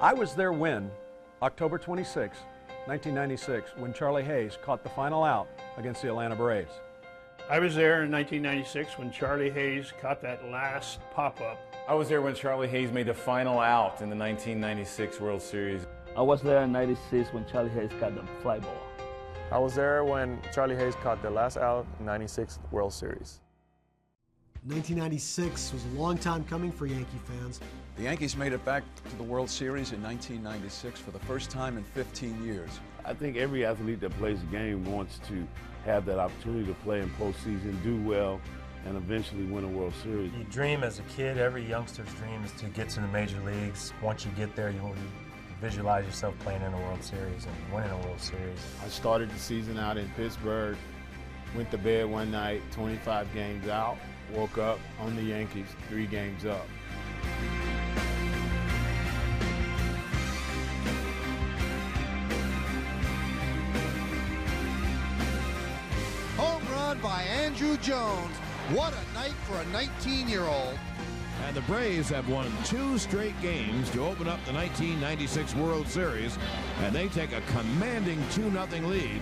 I was there when, October 26, 1996, when Charlie Hayes caught the final out against the Atlanta Braves. I was there in 1996 when Charlie Hayes caught that last pop-up. I was there when Charlie Hayes made the final out in the 1996 World Series. I was there in 96 when Charlie Hayes caught the fly ball. I was there when Charlie Hayes caught the last out in 96 World Series. 1996 was a long time coming for Yankee fans. The Yankees made it back to the World Series in 1996 for the first time in 15 years. I think every athlete that plays the game wants to have that opportunity to play in postseason, do well, and eventually win a World Series. You dream as a kid, every youngster's dream is to get to the major leagues. Once you get there, you visualize yourself playing in a World Series and winning a World Series. I started the season out in Pittsburgh, went to bed one night, 25 games out, woke up on the Yankees, 3 games up. Home run by Andrew Jones. What a night for a 19-year-old. And the Braves have won 2 straight games to open up the 1996 World Series, and they take a commanding 2-0 lead.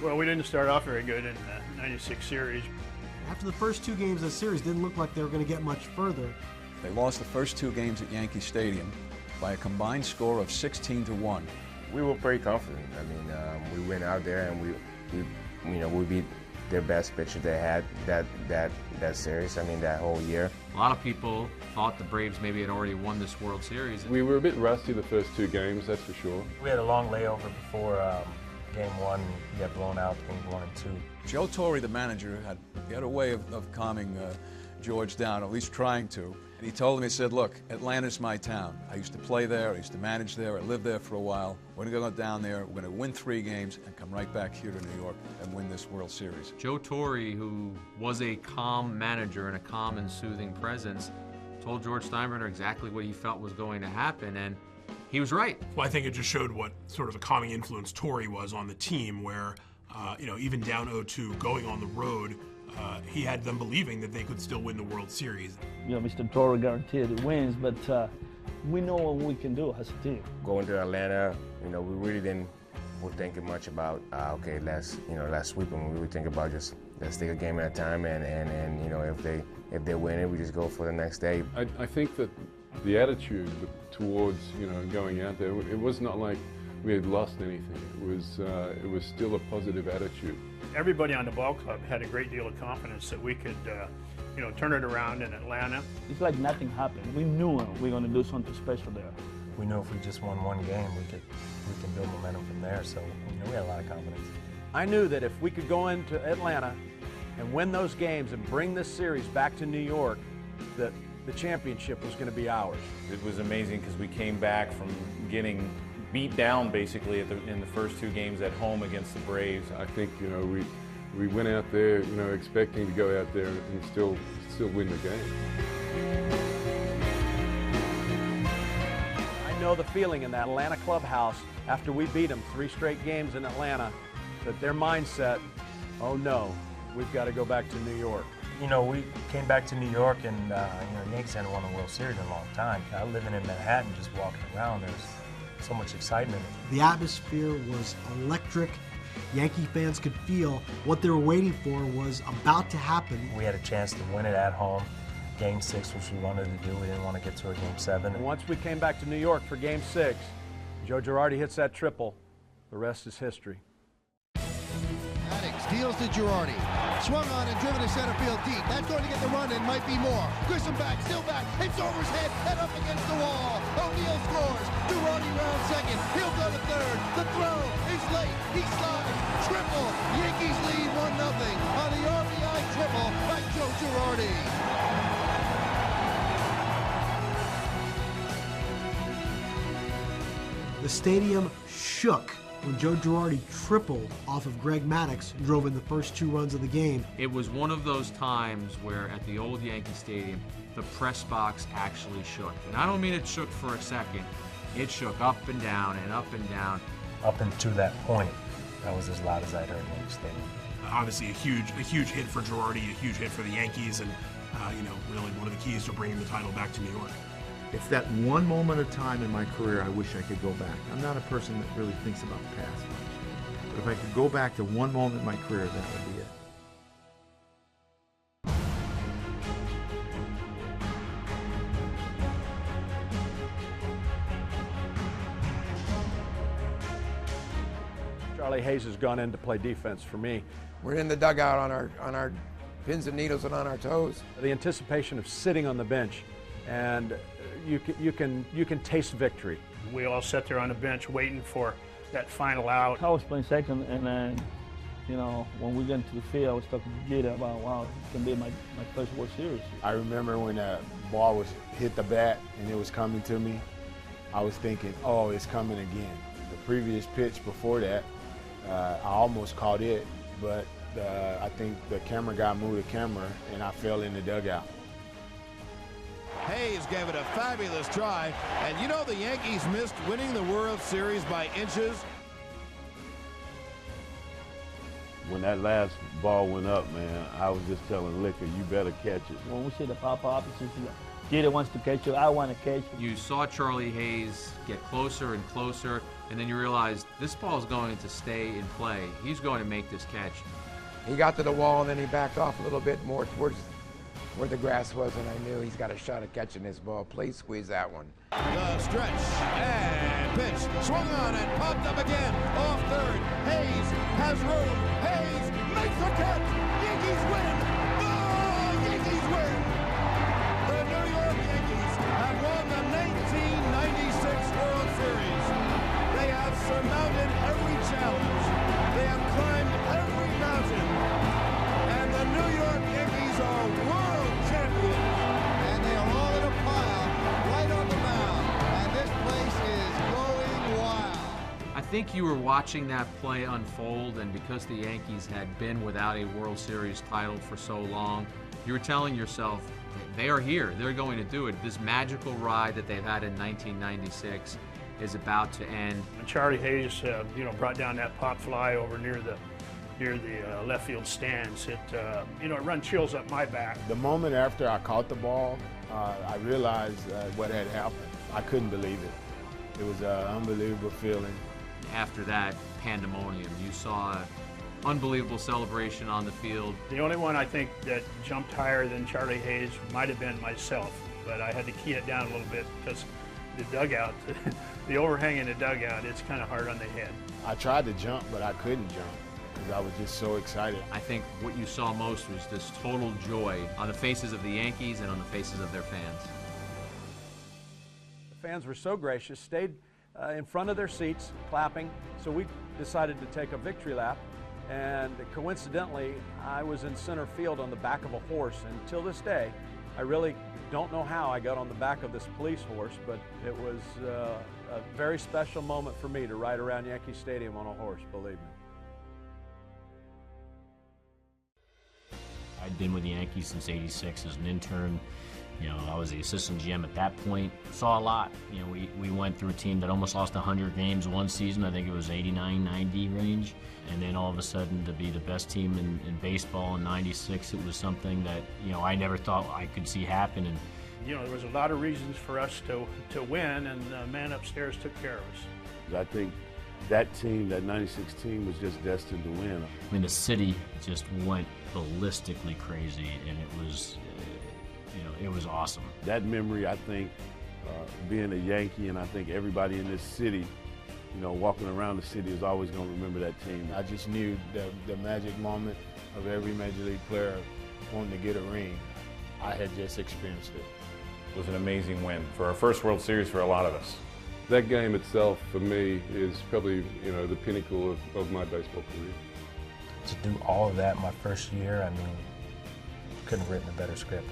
Well, we didn't start off very good in the 96 series. After the first 2 games of the series, didn't look like they were going to get much further. They lost the first 2 games at Yankee Stadium by a combined score of 16-1. We were pretty confident. I mean, we went out there and we beat their best pitcher they had that series. I mean, that whole year. A lot of people thought the Braves maybe had already won this World Series. We were a bit rusty the first 2 games, that's for sure. We had a long layover before Game 1. We got blown out Game 1 and 2. Joe Torre, the manager, had a way of calming George down, at least trying to. And he told him, he said, look, Atlanta's my town. I used to play there, I used to manage there, I lived there for a while. We're going to go down there, we're going to win 3 games and come right back here to New York and win this World Series. Joe Torre, who was a calm manager and a calm and soothing presence, told George Steinbrenner exactly what he felt was going to happen, and he was right. Well, I think it just showed what sort of a calming influence Torre was on the team, where, even down 0-2, going on the road, he had them believing that they could still win the World Series. Mr. Torre guaranteed wins, but we know what we can do as a team. Going to Atlanta, we really didn't thinking much about okay, let's sweep them. We would think about just let's take a game at a time, and if they win it, we just go for the next day. I think that the attitude towards going out there, it was not like we had lost anything. It was still a positive attitude. Everybody on the ball club had a great deal of confidence that we could, turn it around in Atlanta. It's like nothing happened. We knew we were going to do something special there. We knew if we just won 1 game, we can build momentum from there. So we had a lot of confidence. I knew that if we could go into Atlanta and win those games and bring this series back to New York, that the championship was going to be ours. It was amazing because we came back from getting beat down basically in the first 2 games at home against the Braves. I think we went out there expecting to go out there and still win the game. I know the feeling in that Atlanta clubhouse after we beat them 3 straight games in Atlanta, that their mindset, oh no, we've got to go back to New York. We came back to New York and Yankees hadn't won a World Series in a long time. Living in Manhattan, just walking around, there's so much excitement. The atmosphere was electric. Yankee fans could feel what they were waiting for was about to happen. We had a chance to win it at home. Game 6, which we wanted to do. We didn't want to get to a Game 7. And once we came back to New York for Game 6, Joe Girardi hits that triple. The rest is history. Maddox deals to Girardi. Swung on and driven to center field deep. That's going to get the run and might be more. Grissom back, still back. Hits over his head and up against the wall. O'Neill scores. Girardi round second. He'll go to third. The throw is late. He slides. Triple. Yankees lead 1-0 on the RBI triple by Joe Girardi. The stadium shook when Joe Girardi tripled off of Greg Maddux and drove in the first 2 runs of the game. It was one of those times where at the old Yankee Stadium, the press box actually shook. And I don't mean it shook for a second. It shook up and down and up and down. Up until that point, that was as loud as I'd heard in Yankee Stadium. Obviously, a huge hit for Girardi, a huge hit for the Yankees, and really one of the keys to bringing the title back to New York. It's that one moment of time in my career I wish I could go back. I'm not a person that really thinks about the past much. But if I could go back to one moment in my career, that would be it. Charlie Hayes has gone in to play defense for me. We're in the dugout on our pins and needles and on our toes. The anticipation of sitting on the bench, and you can taste victory. We all sat there on the bench waiting for that final out. I was playing second, and then, you know, when we got into the field, I was talking to Gita about, wow, it's going to be my first World Series. I remember when the ball was hit the bat and it was coming to me, I was thinking, oh, it's coming again. The previous pitch before that, I almost caught it, but I think the camera guy moved the camera and I fell in the dugout. Hayes gave it a fabulous try, and you know the Yankees missed winning the World Series by inches. When that last ball went up, man, I was just telling Liquor, you better catch it. When we see the pop-up, Gita wants to catch it, I want to catch it. You saw Charlie Hayes get closer and closer, and then you realized this ball is going to stay in play. He's going to make this catch. He got to the wall and then he backed off a little bit more towards where the grass was, and I knew he's got a shot at catching this ball. Please squeeze that one. The stretch and pitch, swung on and popped up again, off third. Hayes has room. Hayes makes the catch. Yankees win. Oh, Yankees win. The New York Yankees have won the 1996 World Series. They have surmounted every challenge. They have climbed every mountain. And the New York Yankees are world champions. And they are all in a pile right on the mound. And this place is going wild. I think you were watching that play unfold, and because the Yankees had been without a World Series title for so long, you were telling yourself, they are here, they're going to do it. This magical ride that they've had in 1996 is about to end. When Charlie Hayes, brought down that pop fly over near the left field stands, it run chills up my back. The moment after I caught the ball, I realized what had happened. I couldn't believe it. It was an unbelievable feeling. After that pandemonium, you saw unbelievable celebration on the field. The only one I think that jumped higher than Charlie Hayes might have been myself, but I had to key it down a little bit because the dugout, the overhang in the dugout, it's kind of hard on the head. I tried to jump, but I couldn't jump because I was just so excited. I think what you saw most was this total joy on the faces of the Yankees and on the faces of their fans. The fans were so gracious, stayed in front of their seats, clapping, so we decided to take a victory lap. And coincidentally, I was in center field on the back of a horse, and till this day, I really don't know how I got on the back of this police horse, but it was a very special moment for me to ride around Yankee Stadium on a horse, believe me. I'd been with the Yankees since '86 as an intern. You know, I was the assistant GM at that point. Saw a lot. You know, we went through a team that almost lost 100 games one season. I think it was 89, 90 range. And then all of a sudden to be the best team in baseball in '96, it was something that, you know, I never thought I could see happen. And there was a lot of reasons for us to win, and the man upstairs took care of us. I think that team, that '96 team, was just destined to win. I mean, the city just went ballistically crazy, and it was, it was awesome. That memory, I think, being a Yankee, and I think everybody in this city, walking around the city is always going to remember that team. I just knew the magic moment of every Major League player wanting to get a ring. I had just experienced it. It was an amazing win for our first World Series for a lot of us. That game itself, for me, is probably, the pinnacle of my baseball career. To do all of that my first year, I mean, couldn't have written a better script.